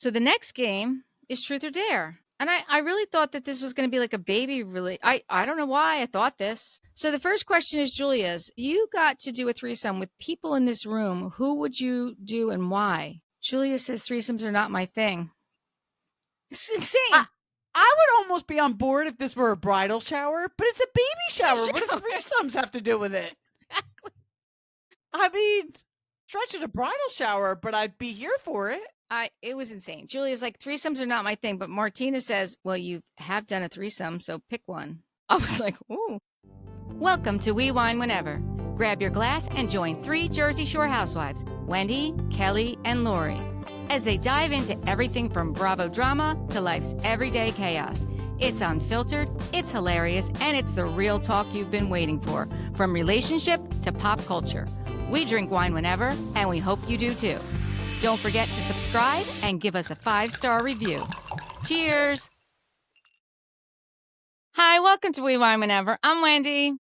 So the next game is Truth or Dare. And I really thought that this was going to be like a baby I don't know why I thought this. So the first question is Julia's. You got to do a threesome with people in this room. Who would you do and why? Julia says threesomes are not my thing. It's insane. I would almost be on board if this were a bridal shower, but it's a baby shower. What do threesomes have to do with it? Exactly. I mean, stretch it a bridal shower, but I'd be here for it. It was insane. Julia's like, threesomes are not my thing, but Martina says, well, you have done a threesome, so pick one. I was like, ooh. Welcome to We Wine Whenever. Grab your glass and join 3 Jersey Shore housewives, Wendy, Kelly, and Lori, as they dive into everything from Bravo drama to life's everyday chaos. It's unfiltered, it's hilarious, and it's the real talk you've been waiting for, from relationship to pop culture. We drink wine whenever, and we hope you do too. Don't forget to subscribe and give us a 5-star review. Cheers! Hi, welcome to We Wine Whenever. I'm Wendy.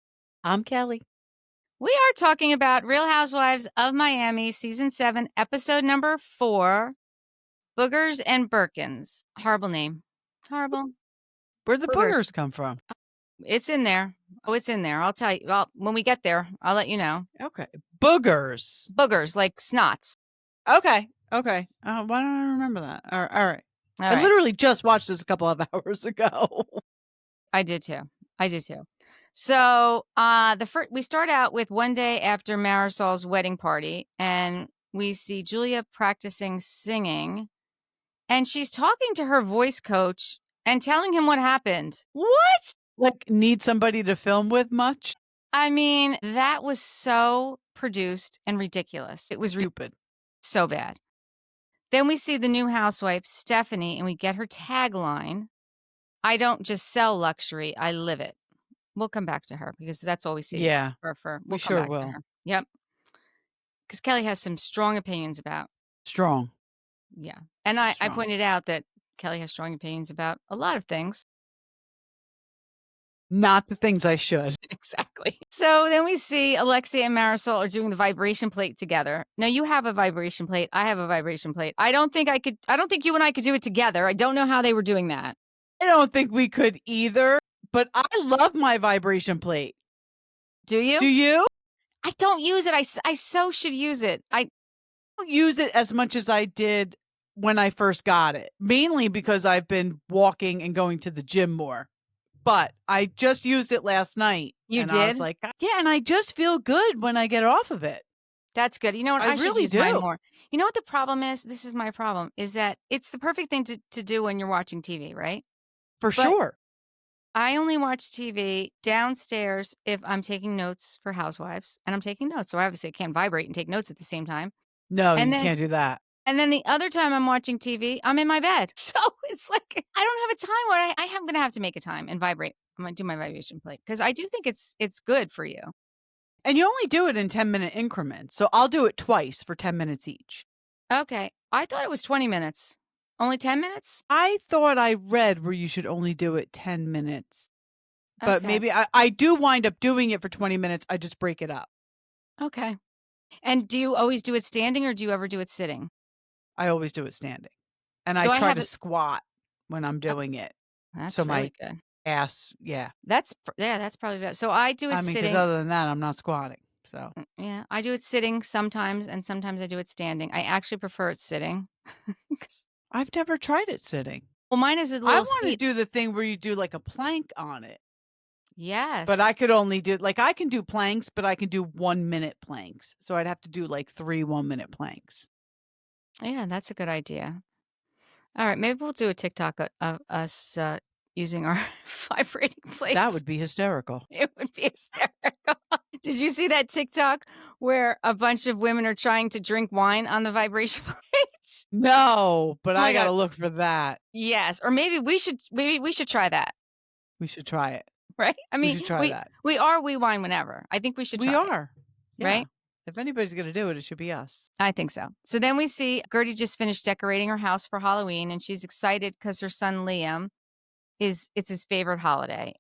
I'm Kelly. We are talking about Real Housewives of Miami, Season 7, Episode number 4, Boogers and Birkins. Horrible name. Horrible. Where'd the boogers come from? It's in there. Oh, it's in there. I'll tell you. Well, when we get there, I'll let you know. Okay. Boogers. Boogers, like snots. Okay. Why don't I remember that? All right. I literally just watched this a couple of hours ago. I did too. So we start out with one day after Marysol's wedding party, and we see Julia practicing singing, and she's talking to her voice coach and telling him what happened. What? Like, need somebody to film with much? I mean, that was so produced and ridiculous. It was stupid. So bad. Then we see the new housewife, Stephanie, and we get her tagline, I don't just sell luxury, I live it. We'll come back to her because that's all we see. Yeah. We sure will. Yep. Because Kelly has some strong opinions about. Strong. Yeah. And I pointed out that Kelly has strong opinions about a lot of things. Not the things I should. Exactly. So then we see Alexia and Marysol are doing the vibration plate together. Now you have a vibration plate. I have a vibration plate. I don't think you and I could do it together. I don't know how they were doing that. I don't think we could either, but I love my vibration plate. Do you? Do you? I don't use it. I so should use it. I don't use it as much as I did when I first got it, mainly because I've been walking and going to the gym more. But I just used it last night. You did? I was like, yeah, and I just feel good when I get off of it. That's good. You know what? I should really use mine more. You know what the problem is? This is my problem, is that it's the perfect thing to do when you're watching TV, right? For sure. I only watch TV downstairs if I'm taking notes for Housewives, and I'm taking notes. So obviously I can't vibrate and take notes at the same time. No, you can't do that. And then the other time I'm watching TV, I'm in my bed. So it's like, I don't have a time where I am going to have to make a time and vibrate. I'm going to do my vibration plate because I do think it's good for you. And you only do it in 10-minute increments. So I'll do it twice for 10 minutes each. Okay. I thought it was 20 minutes. Only 10 minutes? I thought I read where you should only do it 10 minutes. But maybe I do wind up doing it for 20 minutes. I just break it up. Okay. And do you always do it standing or do you ever do it sitting? I always do it standing. And so I try to squat when I'm doing it. That's so really my good. Ass, yeah. That's probably bad. So I do it sitting. Because other than that, I'm not squatting. So yeah, I do it sitting sometimes, and sometimes I do it standing. I actually prefer it sitting. I've never tried it sitting. Well, mine is a little. I want to do the thing where you do like a plank on it. Yes. But I could only do I can do planks, but I can do 1-minute planks. So I'd have to do like 3 1-minute planks. Yeah, that's a good idea. All right, maybe we'll do a TikTok of us using our vibrating plates. That would be hysterical. It would be hysterical. Did you see that TikTok where a bunch of women are trying to drink wine on the vibration plate? No, but I got to look for that. Yes, or maybe we should try that. We should try it. Right? I mean, we should try that. We wine whenever. I think we should try it. Yeah. Right? If anybody's going to do it, it should be us. I think so. So then we see Guerdy just finished decorating her house for Halloween, and she's excited because her son Liam it's his favorite holiday,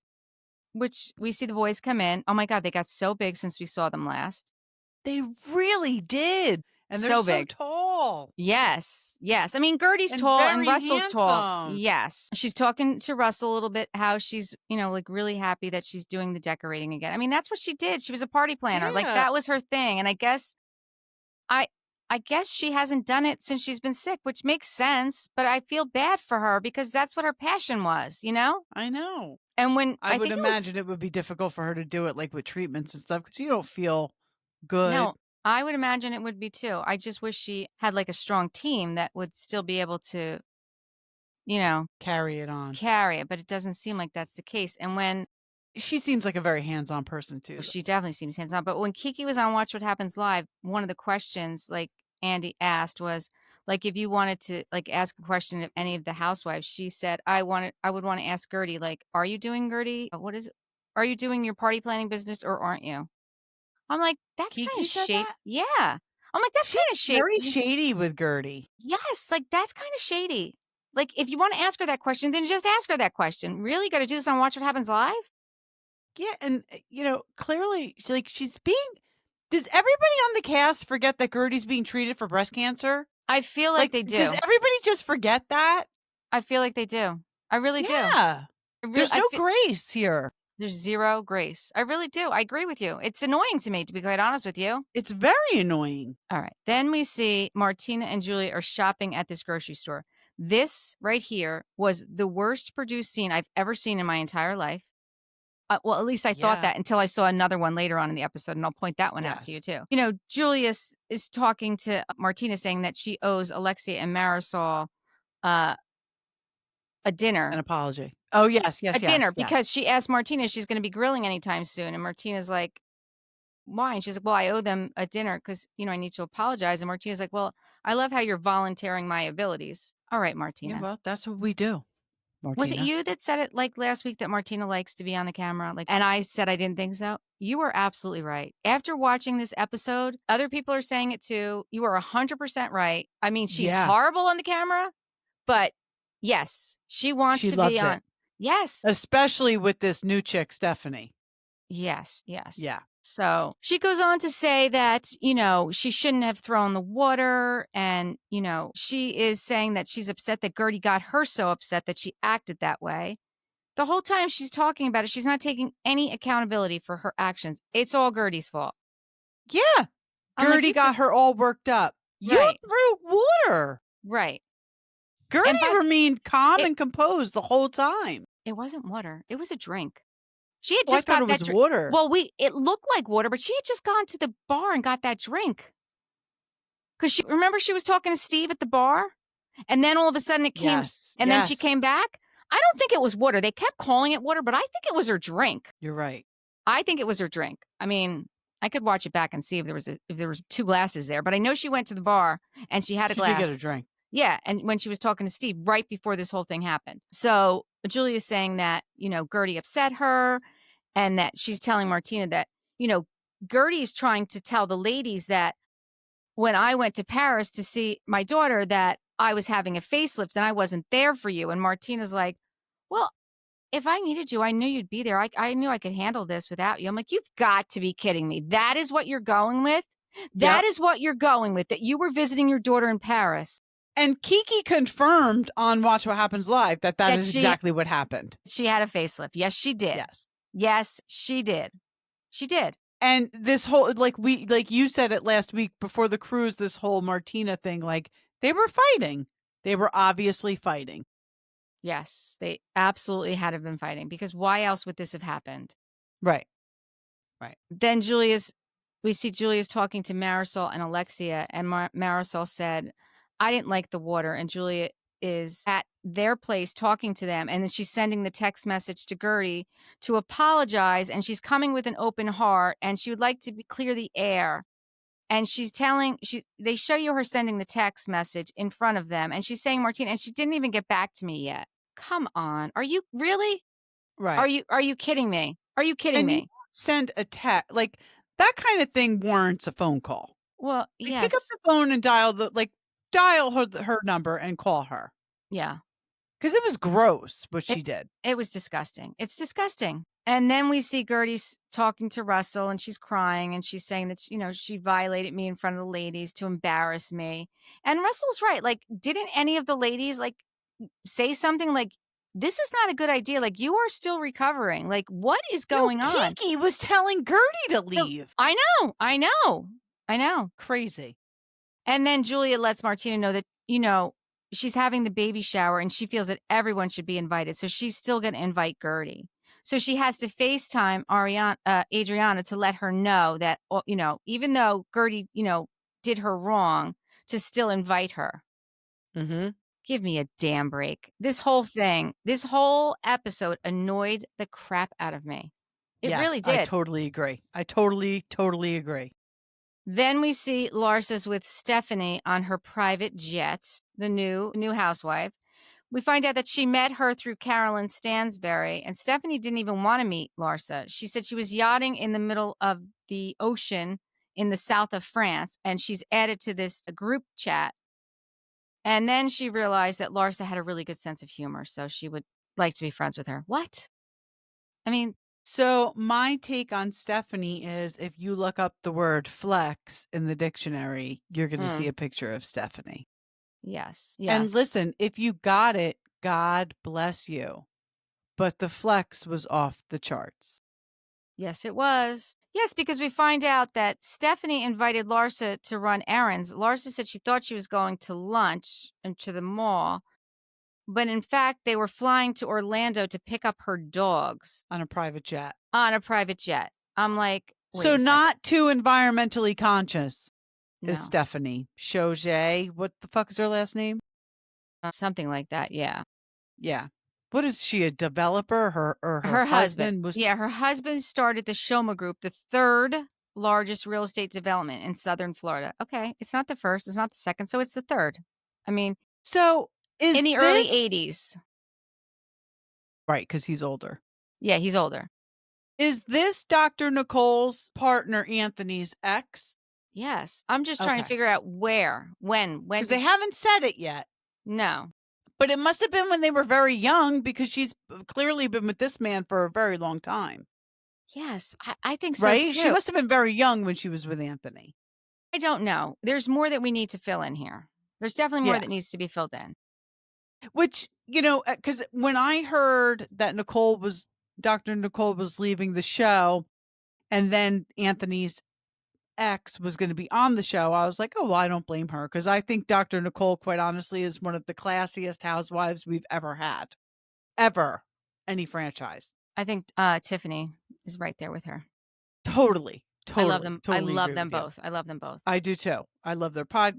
which we see the boys come in. Oh my God, they got so big since we saw them last. They really did. And they're so big. So tall. tall. Yes. Yes. I mean, Guerdy's And tall and very Russell's tall. handsome. Yes. She's talking to Russell a little bit, how she's, like really happy that she's doing the decorating again. I mean, that's what she did. She was a party planner. Like, Yeah. that was her thing. And I guess she hasn't done it since she's been sick, which makes sense, but I feel bad for her because that's what her passion was, I know. And when I would think imagine it would be difficult for her to do it like with treatments and stuff because you don't feel good. No, I would imagine it would be too. I just wish she had like a strong team that would still be able to, carry it on. carry it, but it doesn't seem like that's the case. And when She seems like a very hands-on person too. she definitely seems hands-on, but when Kiki was on Watch What Happens Live, one of the questions like Andy asked was like if you wanted to like ask a question of any of the housewives, she said I would want to ask Guerdy like, are you doing Guerdy? What is it? Are you doing your party planning business or aren't you? I'm like, that's kind Kiki of said shady. that? Yeah. I'm like, that's She's kind of shady. very shady with Guerdy. Yes, like that's kind of shady. Like if you want to ask her that question, then just ask her that question. Really got to do this on Watch What Happens Live? Yeah, and clearly she's being. Does everybody on the cast forget that Guerdy's being treated for breast cancer? I feel like they do. Does everybody just forget that? I feel like they do. I really do. Yeah. There's no grace here. There's zero grace. I really do. I agree with you. It's annoying to me, to be quite honest with you. It's very annoying. All right. Then we see Martina and Julia are shopping at this grocery store. This right here was the worst produced scene I've ever seen in my entire life. Well, at least I thought that until I saw another one later on in the episode, and I'll point that one out to you too. Julius is talking to Martina saying that she owes Alexia and Marysol a dinner. An apology. Oh, yes. A dinner because she asked Martina if she's going to be grilling anytime soon. And Martina's like, why? And she's like, well, I owe them a dinner because, I need to apologize. And Martina's like, well, I love how you're volunteering my abilities. All right, Martina. Yeah, well, that's what we do. Martina. Was it you that said it like last week that Martina likes to be on the camera? And I said I didn't think so. You were absolutely right. After watching this episode, other people are saying it too. You are 100% right. I mean, she's horrible on the camera, but yes, she wants to be on. Yes. Especially with this new chick, Stephanie. Yes. Yeah. So she goes on to say that, she shouldn't have thrown the water. And, she is saying that she's upset that Guerdy got her so upset that she acted that way. The whole time she's talking about it, she's not taking any accountability for her actions. It's all Guerdy's fault. Yeah. Guerdy got her all worked up. Right. You threw water. Right. Guerdy remained calm and composed the whole time. It wasn't water. It was a drink. She had just got that water. Well, it looked like water, but she had just gone to the bar and got that drink. Because remember she was talking to Steve at the bar? And then all of a sudden it came, and then she came back. I don't think it was water. They kept calling it water, but I think it was her drink. You're right. I think it was her drink. I mean, I could watch it back and see if there was 2 glasses there, but I know she went to the bar and she had a glass. She did get a drink. Yeah, and when she was talking to Steve right before this whole thing happened. So Julia's saying that, Guerdy upset her and that she's telling Martina that, Guerdy's trying to tell the ladies that when I went to Paris to see my daughter that I was having a facelift and I wasn't there for you. And Martina's like, well, if I needed you, I knew you'd be there. I knew I could handle this without you. I'm like, you've got to be kidding me. That is what you're going with? That is what you're going with, that you were visiting your daughter in Paris. And Kiki confirmed on Watch What Happens Live that is exactly what happened. She had a facelift. Yes, she did. Yes, she did. She did. And this whole, like you said it last week before the cruise, this whole Martina thing, they were fighting. They were obviously fighting. Yes, they absolutely had to have been fighting because why else would this have happened? Right. Then we see Julia's talking to Marysol and Alexia, and Marysol said, I didn't like the water. And Julia is at their place talking to them. And then she's sending the text message to Guerdy to apologize. And she's coming with an open heart and she would like to clear the air. And she's they show you her sending the text message in front of them. And she's saying, Martina, and she didn't even get back to me yet. Come on. Are you really? Right. Are you kidding me? Are you kidding me? You send a text, that kind of thing warrants a phone call. Well, yes. Pick up the phone and dial her number and call her. Yeah. Because it was gross what she did. It was disgusting. It's disgusting. And then we see Guerdy talking to Russell, and she's crying, and she's saying that, she violated me in front of the ladies to embarrass me. And Russell's right. Like, didn't any of the ladies, like, say something like, this is not a good idea. Like, you are still recovering. Like, what is going on? Kiki was telling Guerdy to leave. I know. Crazy. And then Julia lets Martina know that, she's having the baby shower and she feels that everyone should be invited. So she's still going to invite Guerdy. So she has to FaceTime Adriana to let her know that, even though Guerdy, did her wrong, to still invite her. Mm-hmm. Give me a damn break. This whole episode annoyed the crap out of me. It really did. I totally agree. I totally agree. Then we see Larsa's with Stephanie on her private jet, the new housewife. We find out that she met her through Carolyn Stansberry, and Stephanie didn't even want to meet Larsa. She said she was yachting in the middle of the ocean in the south of France, and she's added to this group chat. And then she realized that Larsa had a really good sense of humor, so she would like to be friends with her. What? I mean... So my take on Stephanie is if you look up the word flex in the dictionary, you're going to see a picture of Stephanie. Yes. And listen, if you got it, God bless you. But the flex was off the charts. Yes, it was. Yes, because we find out that Stephanie invited Larsa to run errands. Larsa said she thought she was going to lunch and to the mall. But in fact, they were flying to Orlando to pick up her dogs. On a private jet. I'm like, so not too environmentally conscious No. is Stephanie. Chauget, what the fuck is her last name? Something like that, yeah. Yeah. What is she, a developer? Her husband was... Yeah, her husband started the Shoma Group, the third largest real estate development in Southern Florida. Okay, it's not the first, it's not the second, so it's the third. I mean... So... in the early 80s. Right, because he's older. Yeah, he's older. Is this Dr. Nicole's partner Anthony's ex? Yes. I'm just trying to figure out where, when. Because they haven't said it yet. No. But it must have been when they were very young because she's clearly been with this man for a very long time. Yes, I think so, right? Too. She must have been very young when she was with Anthony. I don't know. There's more that we need to fill in here. There's definitely more that needs to be filled in. Which, because when I heard that Dr. Nicole was leaving the show and then Anthony's ex was going to be on the show, I was like, oh, well, I don't blame her. Because I think Dr. Nicole, quite honestly, is one of the classiest housewives we've ever had. Ever. Any franchise. I think Tiffany is right there with her. Totally. I love them. Totally I love them both. I love them both. I do too. I love their pod.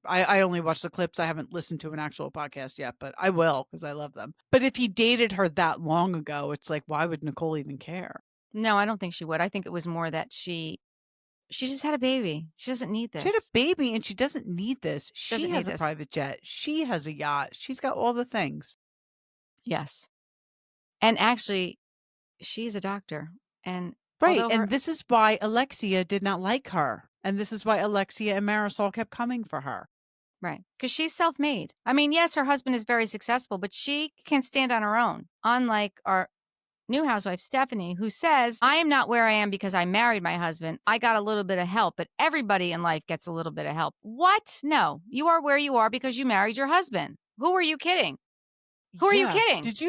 I only watch the clips. I haven't listened to an actual podcast yet, but I will because I love them. But if he dated her that long ago, it's like, why would Nicole even care? No, I don't think she would. I think it was more that she just had a baby. She doesn't need this. She had a baby and she doesn't need this. She has a private jet. She has a yacht. She's got all the things. Yes. And actually, she's a doctor. And right. And this is why Alexia did not like her. And this is why Alexia and Marysol kept coming for her. Right. Because she's self-made. I mean, yes, her husband is very successful, but she can stand on her own. Unlike our new housewife, Stephanie, who says, I am not where I am because I married my husband. I got a little bit of help, but everybody in life gets a little bit of help. What? No. You are where you are because you married your husband. Who are you kidding? Who are you kidding? Did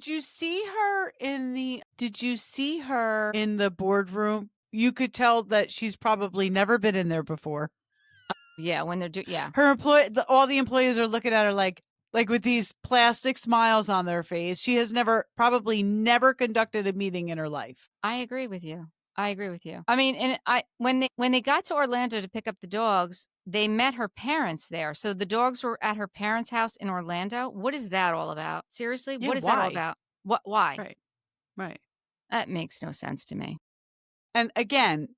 you see her in the boardroom? You could tell that she's probably never been in there before. Yeah, when they're all the employees are looking at her like with these plastic smiles on their face. She has probably never conducted a meeting in her life. I agree with you. I mean, and when they got to Orlando to pick up the dogs, they met her parents there. So the dogs were at her parents' house in Orlando. What is that all about? Seriously? Yeah, what is that all about? Why? Right. That makes no sense to me. And again,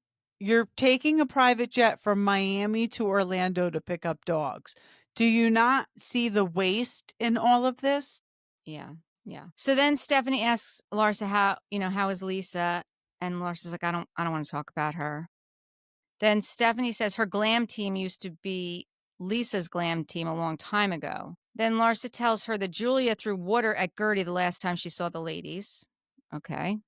you're taking a private jet from Miami to Orlando to pick up dogs. Do you not see the waste in all of this? Yeah. So then Stephanie asks Larsa how is Lisa? And Larsa's like, I don't want to talk about her. Then Stephanie says her glam team used to be Lisa's glam team a long time ago. Then Larsa tells her that Julia threw water at Guerdy the last time she saw the ladies. Okay.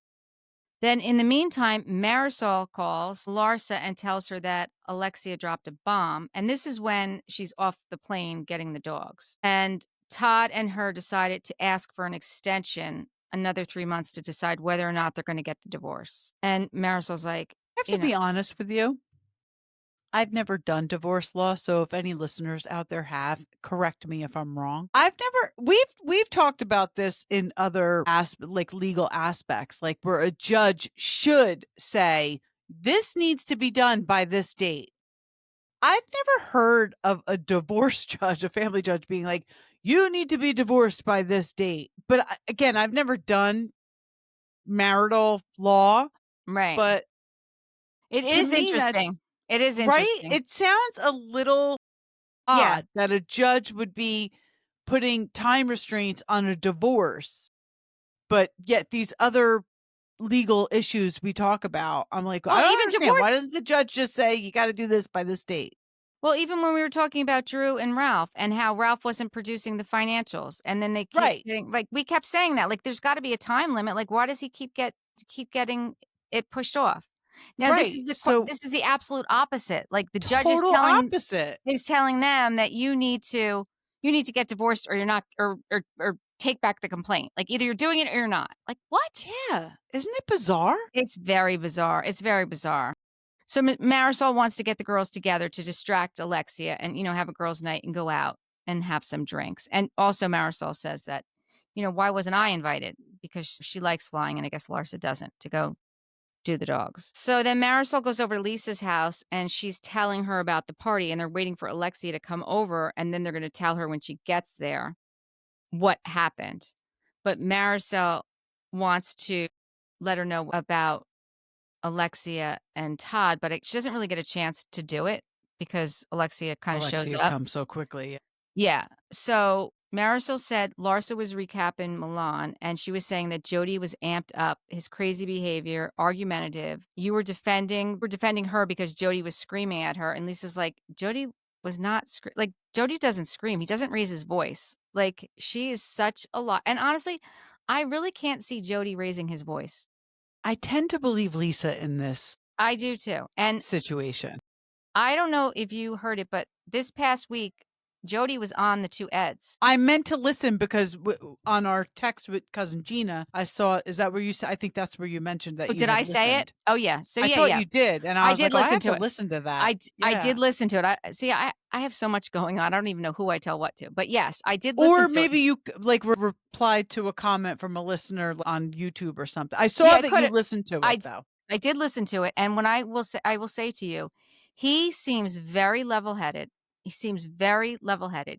Then in the meantime, Marysol calls Larsa and tells her that Alexia dropped a bomb. And this is when she's off the plane getting the dogs. And Todd and her decided to ask for an extension, another 3 months, to decide whether or not they're going to get the divorce. And Marysol's like, I have to be honest with you. I've never done divorce law, so if any listeners out there have, correct me if I'm wrong. We've talked about this in other like legal aspects, like where a judge should say this needs to be done by this date. I've never heard of a divorce judge, a family judge, being like, you need to be divorced by this date. But again, I've never done marital law, right. but it is interesting. It is interesting. Right? It sounds a little odd that a judge would be putting time restraints on a divorce, but yet these other legal issues we talk about, I'm like, I don't understand. Divorce, why doesn't the judge just say you got to do this by this date? Well, even when we were talking about Drew and Ralph and how Ralph wasn't producing the financials, and then they keep getting, like, we kept saying that, like, there's got to be a time limit. Like, why does he keep getting it pushed off? Now, this is the absolute opposite. Like, the judge is telling them that you need to get divorced, or you're not, or take back the complaint. Like, either you're doing it or you're not. Like, what? Yeah, isn't it bizarre? It's very bizarre. It's very bizarre. So Marysol wants to get the girls together to distract Alexia and, have a girls' night and go out and have some drinks. And also Marysol says that, why wasn't I invited? Because she likes flying, and I guess Larsa doesn't, to go do the dogs. So then Marysol goes over to Lisa's house, and she's telling her about the party, and they're waiting for Alexia to come over, and then they're going to tell her when she gets there what happened. But Marysol wants to let her know about Alexia and Todd, but she doesn't really get a chance to do it because Alexia kind of shows up. Comes so quickly. Yeah. So Marysol said Larsa was recapping Milan, and she was saying that Jody was amped up, his crazy behavior, argumentative. You were defending her because Jody was screaming at her, and Lisa's like, Jody was not like, Jody doesn't scream. He doesn't raise his voice. Like, she is such a lot. And honestly, I really can't see Jody raising his voice. I tend to believe Lisa in this. I do too. And situation. I don't know if you heard it, but this past week, Jody was on the two Eds. I meant to listen because on our text with cousin Gina, I saw. Is that where you said? I think that's where you mentioned that. Did I say it? Oh yeah. So I thought you did, and I was did like, listen to it. Listen to that. I did listen to it. I have so much going on. I don't even know who I tell what to. But yes, I did listen to it. Or maybe you replied to a comment from a listener on YouTube or something. I saw that you listened to it though. I did listen to it, and when I will say to you, he seems very level-headed. He seems very level-headed.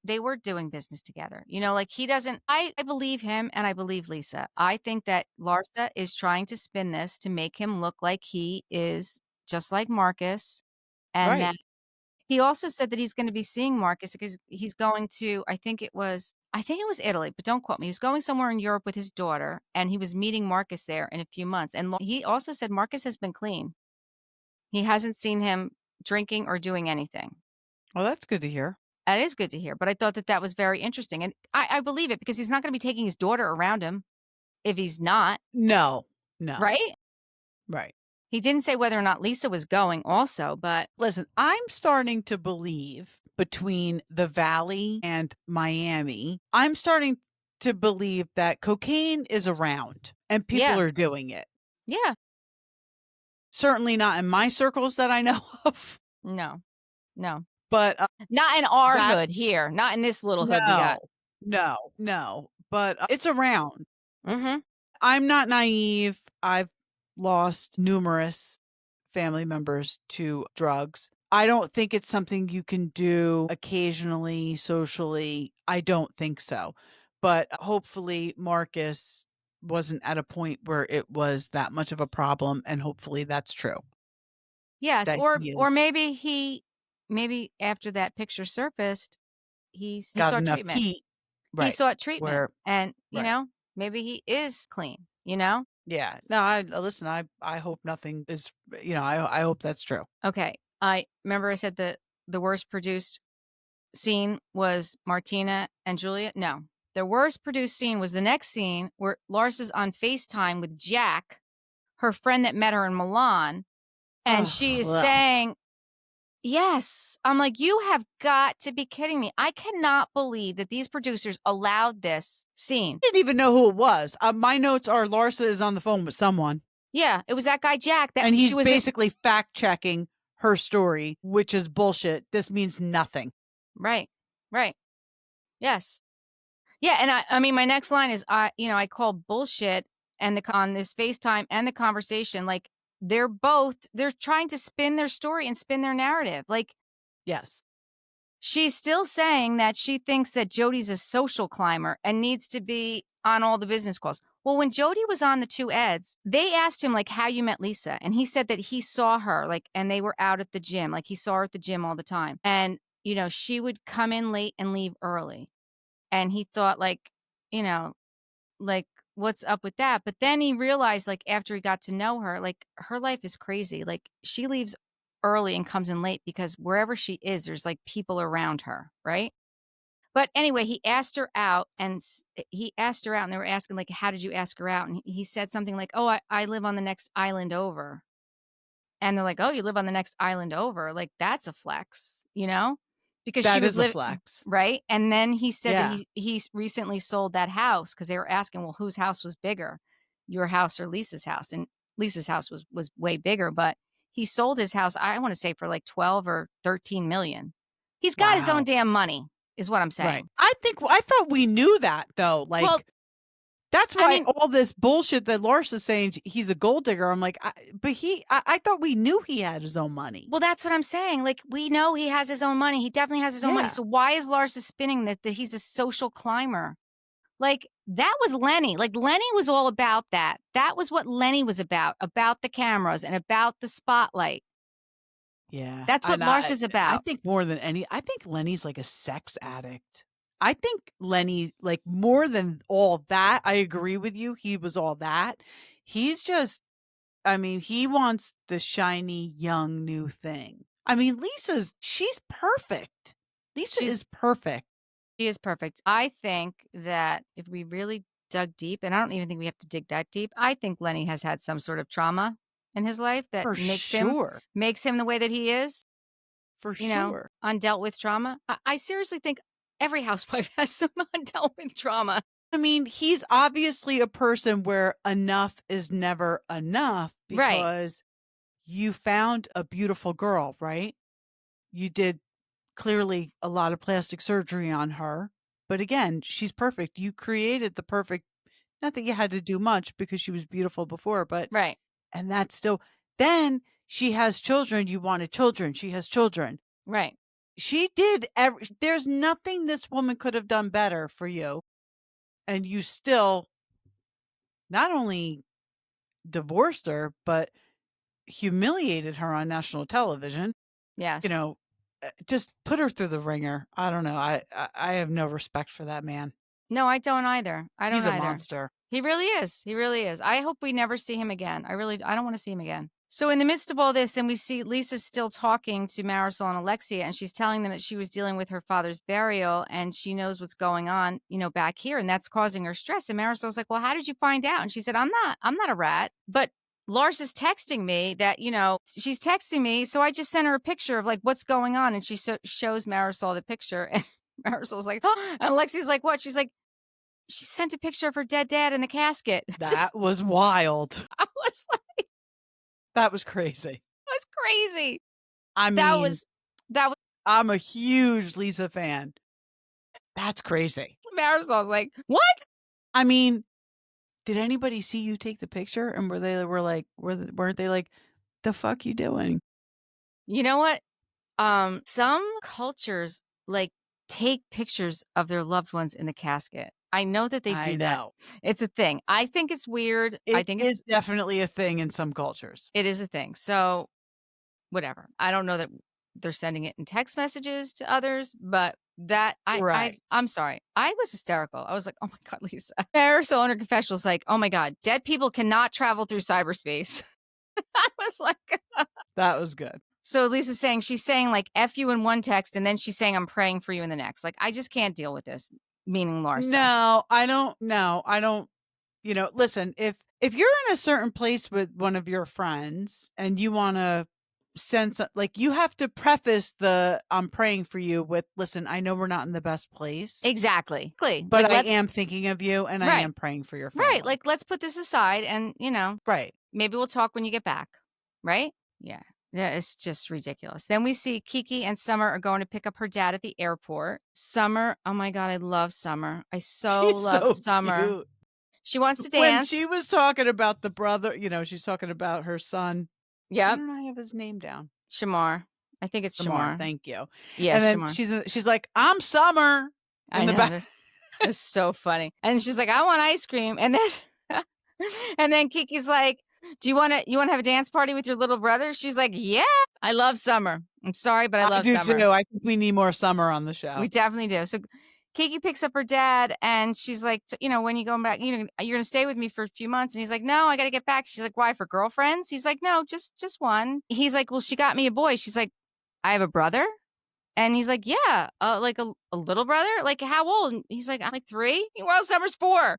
They were doing business together. Like, he doesn't, I believe him, and I believe Lisa. I think that Larsa is trying to spin this to make him look like he is just like Marcus. And that he also said that he's going to be seeing Marcus because he's going to, I think it was Italy, but don't quote me. He was going somewhere in Europe with his daughter, and he was meeting Marcus there in a few months. And he also said Marcus has been clean. He hasn't seen him drinking or doing anything. Well, that's good to hear. That is good to hear. But I thought that was very interesting. And I believe it because he's not going to be taking his daughter around him if he's not. No. Right? Right. He didn't say whether or not Lisa was going also, but. Listen, I'm starting to believe between the Valley and Miami, I'm starting to believe that cocaine is around and people are doing it. Yeah. Certainly not in my circles that I know of. No. But not in our hood here. Not in this little hood we got. No. But it's around. Mm-hmm. I'm not naive. I've lost numerous family members to drugs. I don't think it's something you can do occasionally, socially. I don't think so. But hopefully Marcus wasn't at a point where it was that much of a problem, and hopefully that's true. Yes, or maybe after that picture surfaced, he got sought enough treatment. heat. Right. He sought treatment, and maybe he is clean. Yeah. No, I hope nothing is. I hope that's true. Okay. I remember I said the worst produced scene was Martina and Julia. No. The worst produced scene was the next scene where Larsa's on FaceTime with Jack, her friend that met her in Milan, and she is saying, yes. I'm like, you have got to be kidding me. I cannot believe that these producers allowed this scene. I didn't even know who it was. My notes are Larsa is on the phone with someone. Yeah, it was that guy Jack. And he's basically fact-checking her story, which is bullshit. This means nothing. Right. Yes. Yeah, and I mean, my next line is, I call bullshit and on this FaceTime and the conversation, like, they're trying to spin their story and spin their narrative. Like, yes. She's still saying that she thinks that Jody's a social climber and needs to be on all the business calls. Well, when Jody was on the two Eds, they asked him, like, how you met Lisa. And he said that he saw her, like, and they were out at the gym. Like, he saw her at the gym all the time. And, she would come in late and leave early. And he thought, like, like, what's up with that? But then he realized, like, after he got to know her, like, her life is crazy. Like, she leaves early and comes in late because wherever she is, there's like people around her, right? But anyway, he asked her out and they were asking, like, how did you ask her out? And he said something like, oh, I live on the next island over. And they're like, oh, you live on the next island over. Like, that's a flex, because that she was a flex. Right. And then he said that he recently sold that house because they were asking, well, whose house was bigger, your house or Lisa's house? And Lisa's house was way bigger, but he sold his house, I want to say, for like 12 or 13 million. He's got his own damn money, is what I'm saying. Right. I thought we knew that, though. Like, well, that's why all this bullshit that Larsa's saying he's a gold digger. I'm like, I thought we knew he had his own money. Well, that's what I'm saying. Like, we know he has his own money. He definitely has his own money. So why is Larsa spinning that he's a social climber? Like, that was Lenny. Like, Lenny was all about that. That was what Lenny was about the cameras and about the spotlight. Yeah. That's what Larsa's about. I think more than I think Lenny's like a sex addict. I think Lenny, like, more than all that, I agree with you. He was all that. He's just, he wants the shiny, young, new thing. She's perfect. Lisa is perfect. She is perfect. I think that if we really dug deep, and I don't even think we have to dig that deep, I think Lenny has had some sort of trauma in his life that makes him the way that he is. For sure. Undealt with trauma. I seriously think every housewife has some undealt with trauma. He's obviously a person where enough is never enough because you found a beautiful girl, right? You did clearly a lot of plastic surgery on her. But again, she's perfect. You created the perfect, not that you had to do much because she was beautiful before, but right. And that's still, then she has children. You wanted children. She has children. Right. She did. There's nothing this woman could have done better for you. And you still not only divorced her, but humiliated her on national television. Yes. Just put her through the ringer. I don't know. I have no respect for that man. No, I don't either. He's a monster. He really is. He really is. I hope we never see him again. I don't want to see him again. So in the midst of all this, then we see Lisa still talking to Marysol and Alexia, and she's telling them that she was dealing with her father's burial and she knows what's going on, back here, and that's causing her stress. And Marysol's like, well, how did you find out? And she said, I'm not a rat, but Larsa's texting me that, she's texting me. So I just sent her a picture of like what's going on. And she shows Marysol the picture, and Marysol's like, oh, and Alexia's like, what? She's like, she sent a picture of her dead dad in the casket. That was wild. I was like, that was crazy. That was crazy. That was. I'm a huge Lisa fan. That's crazy. Marysol's like, what? Did anybody see you take the picture? And weren't they like, the fuck you doing? You know what? Some cultures like take pictures of their loved ones in the casket. I know that they do that. It's a thing. I think it's weird. I think it's definitely a thing in some cultures. It is a thing. So whatever. I don't know that they're sending it in text messages to others, but that I'm sorry. I was hysterical. I was like, oh my God, Lisa. Marysol in her confessional was like, oh my God, dead people cannot travel through cyberspace. I was like, that was good. So Lisa's saying, she's saying like F you in one text, and then she's saying I'm praying for you in the next. Like, I just can't deal with this, meaning Larsa. No, I don't. No, I don't. You know, listen, if you're in a certain place with one of your friends and you want to send like, you have to preface the I'm praying for you with, listen, I know we're not in the best place. Exactly. But like, I am thinking of you and I am praying for your family. Right. Like, let's put this aside and, right. maybe we'll talk when you get back. Right? Yeah. Yeah, it's just ridiculous. Then we see Kiki and Summer are going to pick up her dad at the airport. Summer, oh my God, I love Summer. I so She's love so Summer. cute. She wants to dance. When she was talking about the brother, she's talking about her son. Yeah. Why don't I have his name down? Shamar. I think it's Shamar. Thank you. Yeah, and then Shamar. she's like, I'm Summer. I know. This is so funny. And she's like, I want ice cream. And then and then Kiki's like, you want to have a dance party with your little brother? She's like, yeah, I love Summer. I'm sorry, but I love Summer. I do too. I think we need more Summer on the show. We definitely do. So Kiki picks up her dad and she's like, when you going back, you're going to stay with me for a few months. And he's like, no, I got to get back. She's like, why, for girlfriends? He's like, no, just one. He's like, well, she got me a boy. She's like, I have a brother. And he's like, yeah, like a little brother? Like, how old? And he's like, I'm like 3. Well, Summer's 4.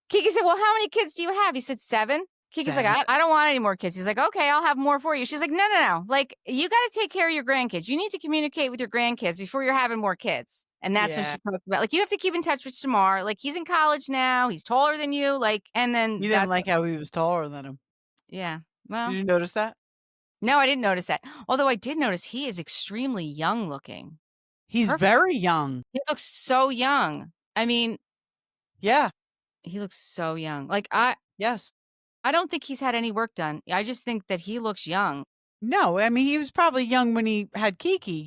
Kiki said, well, how many kids do you have? He said 7. Kiki's like, I don't want any more kids. He's like, okay, I'll have more for you. She's like, no. Like, you got to take care of your grandkids. You need to communicate with your grandkids before you're having more kids. And that's when she talked about, like, you have to keep in touch with Shamar. Like, he's in college now. He's taller than you. Like, and then you didn't like how he was taller than him. Yeah. Well, did you notice that? No, I didn't notice that. Although I did notice he is extremely young looking. He's very young. He looks so young. I mean, yeah, he looks so young. Like, yes. I don't think he's had any work done. I just think that he looks young. No, I mean, he was probably young when he had Kiki,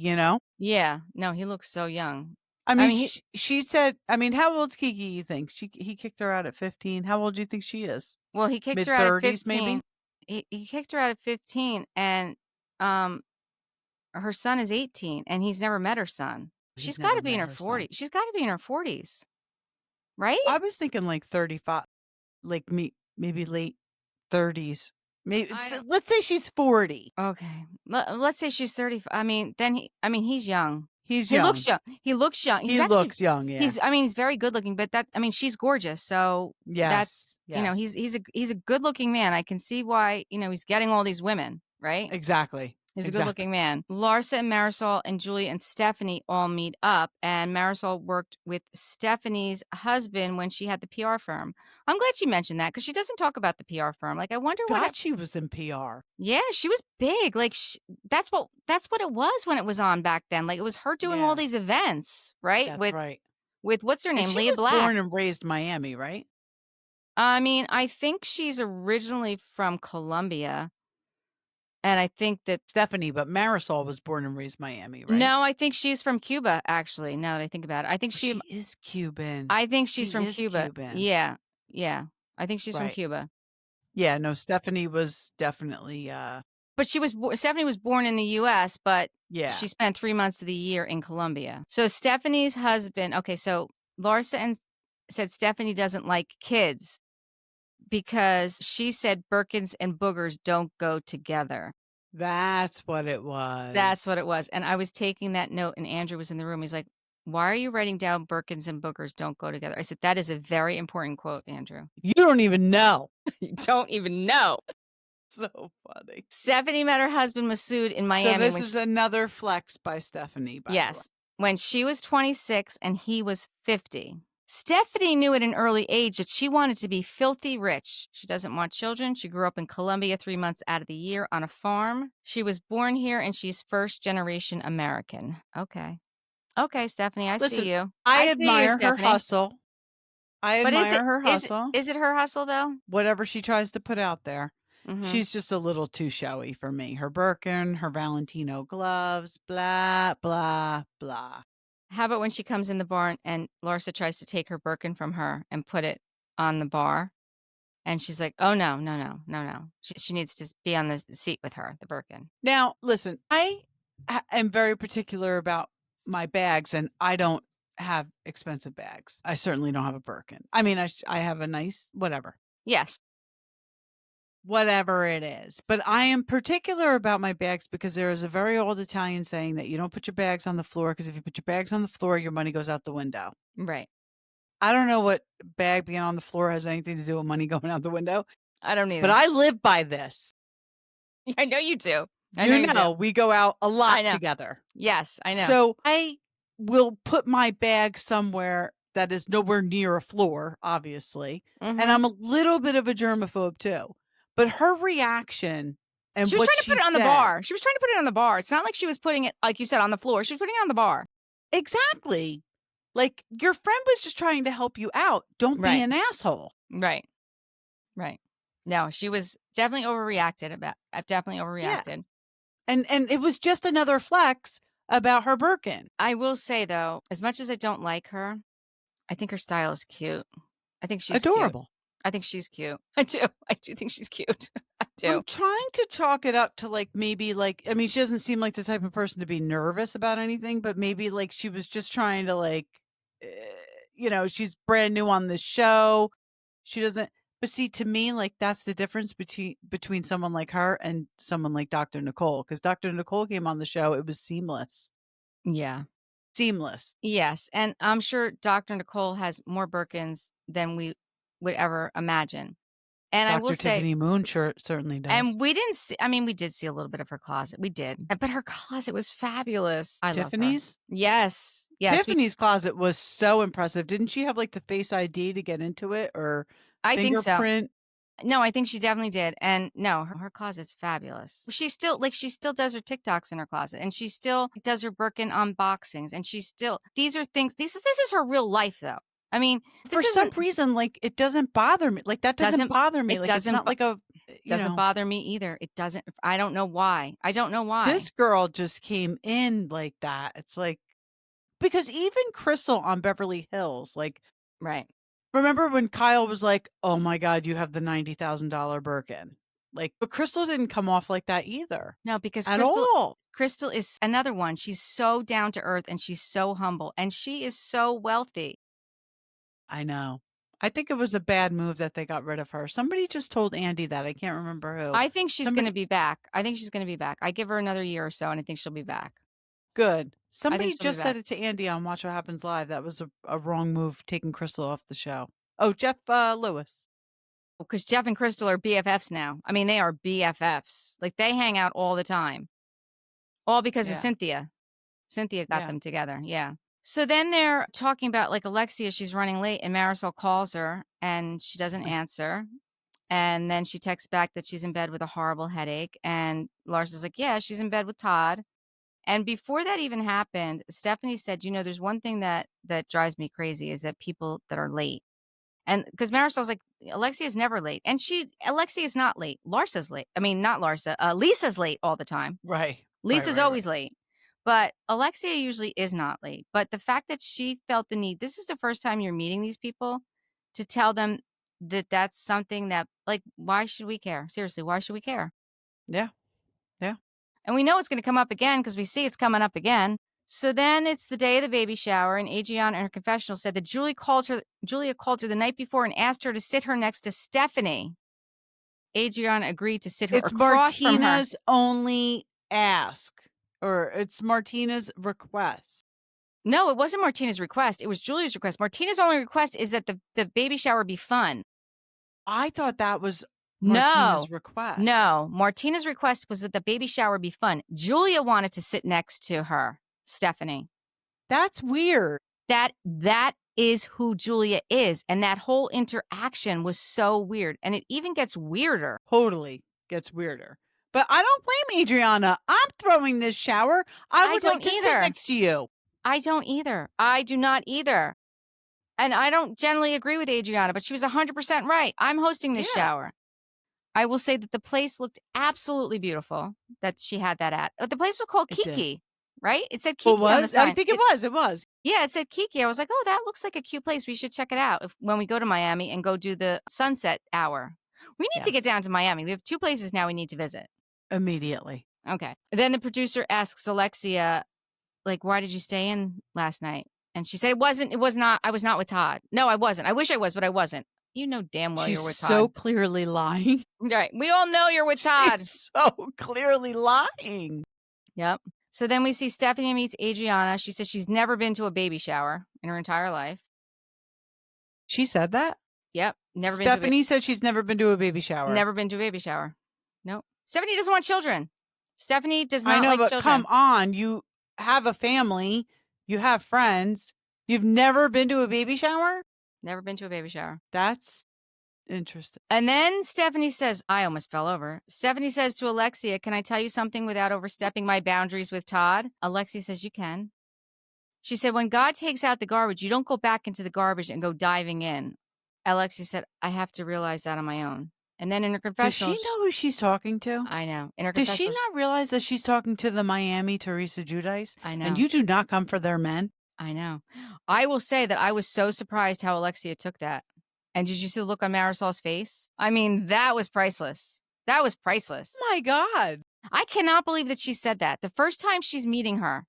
Yeah. No, he looks so young. I mean, she said, I mean, how old's Kiki, you think? He kicked her out at 15. How old do you think she is? Well, he kicked her out at 15. Maybe? He kicked her out at 15, and her son is 18, and he's never met her son. She's got to be in her 40s. She's got to be in her 40s. Right? I was thinking like 35, like maybe late 30s. Maybe let's say she's 40. Okay. Let's say she's 30. I mean, he's young. He looks young. He looks young. He looks young. Yeah. He's very good looking, but she's gorgeous. So that's, he's a good looking man. I can see why, he's getting all these women, right? Exactly. He's a good looking man. Larsa and Marysol and Julia and Stephanie all meet up, and Marysol worked with Stephanie's husband when she had the PR firm. I'm glad she mentioned that because she doesn't talk about the PR firm. Like, I wonder what she was in PR. Yeah, she was big. Like, that's what it was when it was on back then. Like, it was her doing all these events, right? That's with what's her name, Leah Leah Black. Born and raised Miami, right? I mean, I think she's originally from Colombia. And I think that Stephanie, but Marysol was born and raised Miami, right? No, I think she's from Cuba, actually, now that I think about it. I think she is Cuban. I think she's from Cuba. Cuban. Yeah. I think she's from Cuba. Yeah, no, Stephanie was definitely But Stephanie was born in the US, but she spent 3 months of the year in Colombia. So Stephanie's husband, okay, so Larsa said Stephanie doesn't like kids because she said Birkins and Boogers don't go together. That's what it was. That's what it was. And I was taking that note, and Andrew was in the room. He's like, why are you writing down Birkins and Boogers don't go together? I said, that is a very important quote, Andrew. You don't even know. You don't even know. So funny. Stephanie met her husband, Masood, in Miami. So this is another flex by Stephanie, by the way. When she was 26 and he was 50. Stephanie knew at an early age that she wanted to be filthy rich. She doesn't want children. She grew up in Colombia 3 months out of the year on a farm. She was born here and she's first generation American. Okay, Stephanie, Listen, see you. I admire her hustle. I admire her hustle. Is it her hustle, though? Whatever she tries to put out there. Mm-hmm. She's just a little too showy for me. Her Birkin, her Valentino gloves, blah, blah, blah. How about when she comes in the bar and Larsa tries to take her Birkin from her and put it on the bar? And she's like, oh, no. She needs to be on the seat with her, the Birkin. Now, listen, I am very particular about my bags, and I don't have expensive bags. I certainly don't have a Birkin. I mean, I have a nice whatever. Yes. whatever it is. But I am particular about my bags because there is a very old Italian saying that you don't put your bags on the floor because if you put your bags on the floor, your money goes out the window. Right. I don't know what bag being on the floor has anything to do with money going out the window, I don't either. but I live by this. I know you do. You know, we go out a lot together. Yes, I know. So I will put my bag somewhere that is nowhere near a floor, obviously. Mhm. And I'm a little bit of a germaphobe too. But her reaction and She was what trying to she put it on said, the bar. She was trying to put it on the bar. It's not like she was putting it, like you said, on the floor. She was putting it on the bar. Exactly. Like your friend was just trying to help you out. Don't be Right. an asshole. Right. Right. No, she was definitely overreacted. Definitely overreacted. Yeah. And it was just another flex about her Birkin. I will say though, as much as I don't like her, I think her style is cute. I think she's adorable. Cute. I think she's cute. I do. I do think she's cute. I do. I'm trying to chalk it up to like maybe like I mean she doesn't seem like the type of person to be nervous about anything, but maybe like she was just trying to like you know, she's brand new on this show. She doesn't but see to me like that's the difference between someone like her and someone like Dr. Nicole because Dr. Nicole came on the show, it was seamless. Yeah. Seamless. Yes, and I'm sure Dr. Nicole has more Birkins than we would ever imagine. And Dr. I will say, Tiffany Moon certainly does. and we didn't see, I mean, we did see a little bit of her closet. We did. But her closet was fabulous. I Tiffany's? love her. Yes. Yes. Tiffany's closet was so impressive. Didn't she have like the Face ID to get into it or I think so. fingerprint? No, I think she definitely did. And no, her closet's fabulous. She still does her TikToks in her closet and she still does her Birkin unboxings and these are things, this is her real life though. I mean, for some reason, like it doesn't bother me. Like that doesn't bother me. Like it's not like a doesn't bother me either. It doesn't. I don't know why. This girl just came in like that. It's like because even Crystal on Beverly Hills, like right. Remember when Kyle was like, "Oh my God, you have the $90,000 Birkin." Like, but Crystal didn't come off like that either. No, because Crystal is another one. She's so down to earth and she's so humble and she is so wealthy. I know. I think it was a bad move that they got rid of her. Somebody just told Andy that. I can't remember who. I think she's going to be back. I give her another year or so and I think she'll be back. Good. Somebody just said it to Andy on Watch What Happens Live. That was a wrong move taking Crystal off the show. Oh, Jeff Lewis. Because Jeff and Crystal are BFFs now. I mean, they are BFFs. Like they hang out all the time. All because of Cynthia. Cynthia got them together. Yeah. So then they're talking about like Alexia, she's running late and Marysol calls her and she doesn't answer. And then she texts back that she's in bed with a horrible headache. And Larsa's like, yeah, she's in bed with Todd. And before that even happened, Stephanie said, you know, there's one thing that drives me crazy is that people that are late. And because Marysol's like, Alexia is never late. And Alexia is not late. Larsa's late. I mean, not Larsa. Lisa's late all the time. Right. Lisa's always late. But Alexia usually is not late. But the fact that she felt the need, this is the first time you're meeting these people, to tell them that that's something that, like, why should we care? Seriously, why should we care? Yeah. Yeah. And we know it's going to come up again because we see it's coming up again. So then it's the day of the baby shower, and Adriana in her confessional said that Julia called her the night before and asked her to sit her next to Stephanie. Adriana agreed to sit her across from her. It's Martina's only ask. Or it's Martina's request. No, it wasn't Martina's request. It was Julia's request. Martina's only request is that the baby shower be fun. I thought that was Martina's request. No, Martina's request was that the baby shower be fun. Julia wanted to sit next to her, Stephanie. That's weird. That is who Julia is. And that whole interaction was so weird. And it even gets weirder. Totally gets weirder. But I don't blame Adriana. I'm throwing this shower. I would like to sit next to you. I don't either. I do not either. And I don't generally agree with Adriana, but she was 100% right. I'm hosting this shower. I will say that the place looked absolutely beautiful that she had that at. The place was called Kiki, right? It said Kiki on the sign. I think it was. Yeah, it said Kiki. I was like, oh, that looks like a cute place. We should check it out when we go to Miami and go do the sunset hour. We need to get down to Miami. We have 2 places now we need to visit. Immediately. Okay. Then the producer asks Alexia, like, why did you stay in last night? And she said, I was not with Todd. No, I wasn't. I wish I was, but I wasn't. You know damn well you're with She's Todd. so clearly lying. Right. We all know you're with Todd. She's so clearly lying. Yep. So then we see Stephanie meets Adriana. She says she's never been to a baby shower in her entire life. She said that? Yep. Never been Stephanie said she's never been to a baby shower. Never been to a baby shower. Nope. Stephanie doesn't want children. Stephanie does not I know, like but children. come on. You have a family. You have friends. You've never been to a baby shower? Never been to a baby shower. That's interesting. And then Stephanie says, I almost fell over. Stephanie says to Alexia, can I tell you something without overstepping my boundaries with Todd? Alexia says, you can. She said, when God takes out the garbage, you don't go back into the garbage and go diving in. Alexia said, I have to realize that on my own. And then in her confessional... Does she know who she's talking to? I know. In her Does she confessional... not realize that she's talking to the Miami Teresa Giudice? I know. And you do not come for their men? I know. I will say that I was so surprised how Alexia took that. And did you see the look on Marysol's face? I mean, that was priceless. That was priceless. Oh my God. I cannot believe that she said that. The first time she's meeting her.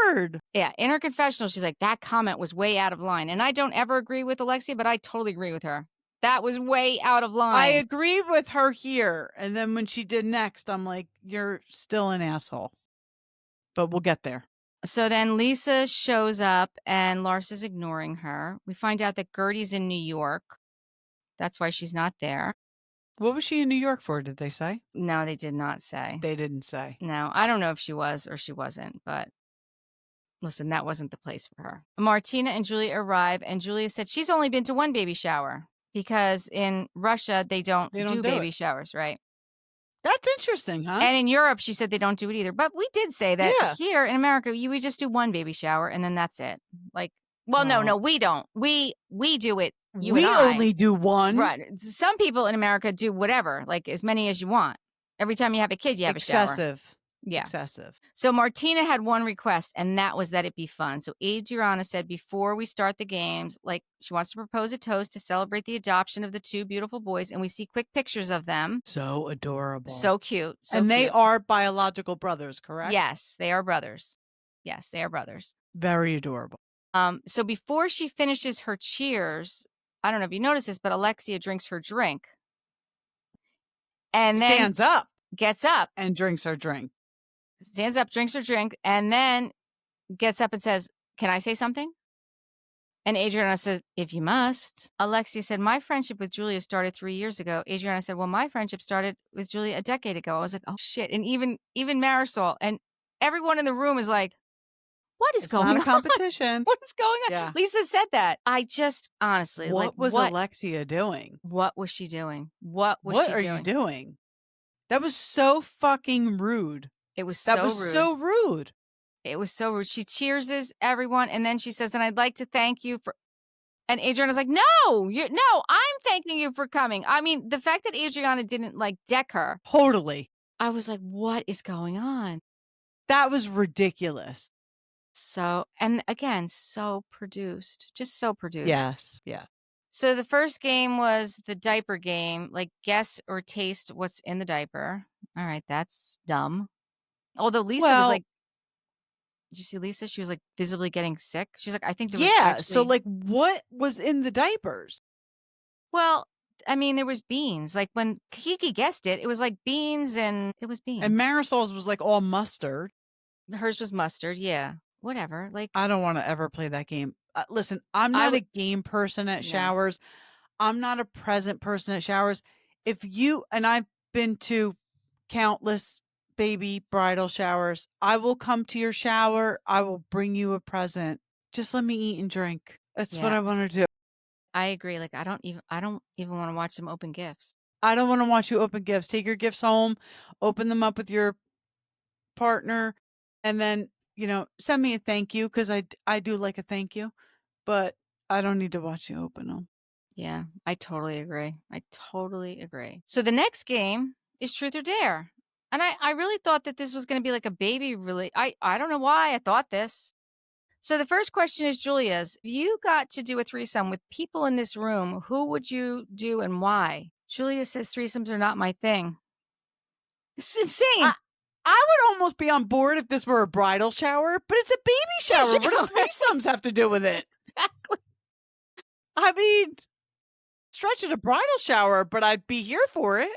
Lord. Yeah, in her confessional, she's like, that comment was way out of line. And I don't ever agree with Alexia, but I totally agree with her. That was way out of line. I agree with her here. And then when she did next, I'm like, you're still an asshole. But we'll get there. So then Lisa shows up and Larsa's ignoring her. We find out that Guerdy's in New York. That's why she's not there. What was she in New York for, did they say? No, they did not say. They didn't say. No, I don't know if she was or she wasn't, but listen, that wasn't the place for her. Martina and Julia arrive, and Julia said she's only been to one baby shower because in Russia, they don't do baby showers, right? That's interesting, huh? And in Europe, she said they don't do it either. But we did say that here in America, we just do one baby shower, and then that's it. Like, well, no, we don't. We do it. We only do one. Right. Some people in America do whatever, like as many as you want. Every time you have a kid, you have a shower. Excessive. Yeah. Excessive. So Martina had one request, and that was that it be fun. So Adriana said before we start the games, like she wants to propose a toast to celebrate the adoption of the two beautiful boys, and we see quick pictures of them. So adorable. So cute. And they are biological brothers, correct? Yes, they are brothers. Yes, they are brothers. Very adorable. So before she finishes her cheers, I don't know if you noticed this, but Alexia drinks her drink. And then stands up. Gets up. And drinks her drink. Stands up, drinks her drink, and then gets up and says, can I say something? And Adriana says, if you must. Alexia said, my friendship with Julia started 3 years ago. Adriana said, well, my friendship started with Julia a decade ago. I was like, oh, shit. And even Marysol and everyone in the room is like, what is going on? It's not a competition. What is going on? Yeah. Lisa said that. I just, honestly, what was Alexia doing? What was she doing? What are you doing? That was so fucking rude. It was so rude. That was so rude. It was so rude. She cheerses everyone, and then she says, and I'd like to thank you for... And Adriana's like, no, I'm thanking you for coming. I mean, the fact that Adriana didn't, like, deck her. Totally. I was like, what is going on? That was ridiculous. So, and again, so produced. Just so produced. Yes, yeah. So the first game was the diaper game, like guess or taste what's in the diaper. All right, that's dumb. Although Lisa was like, did you see Lisa? She was like visibly getting sick. She's like, I think there was actually... So like what was in the diapers? Well, I mean, there was beans. Like when Kiki guessed it, it was like beans and it was beans. And Marysol's was like all mustard. Hers was mustard, yeah. Whatever. Like I don't want to ever play that game. Listen, I'm not a game person at showers. I'm not a present person at showers. And I've been to countless baby bridal showers. I will come to your shower. I will bring you a present. Just let me eat and drink. That's what I want to do. I agree. Like I don't even want to watch them open gifts. I don't want to watch you open gifts. Take your gifts home, open them up with your partner, and then send me a thank you because I do like a thank you, but I don't need to watch you open them. Yeah, I totally agree. So the next game is Truth or Dare. And I really thought that this was going to be like a baby I don't know why I thought this. So the first question is Julia's. If you got to do a threesome with people in this room, who would you do and why? Julia says threesomes are not my thing. It's insane. I would almost be on board if this were a bridal shower, but it's a baby shower. What do threesomes have to do with it? Exactly. I mean, stretch at a bridal shower, but I'd be here for it.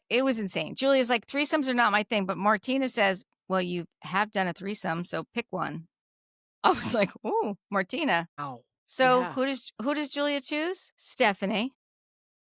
It was insane. Julia's like, threesomes are not my thing, but Martina says, well, you have done a threesome, so pick one. I was like, ooh, Martina. Oh, So yeah. who does Julia choose? Stephanie.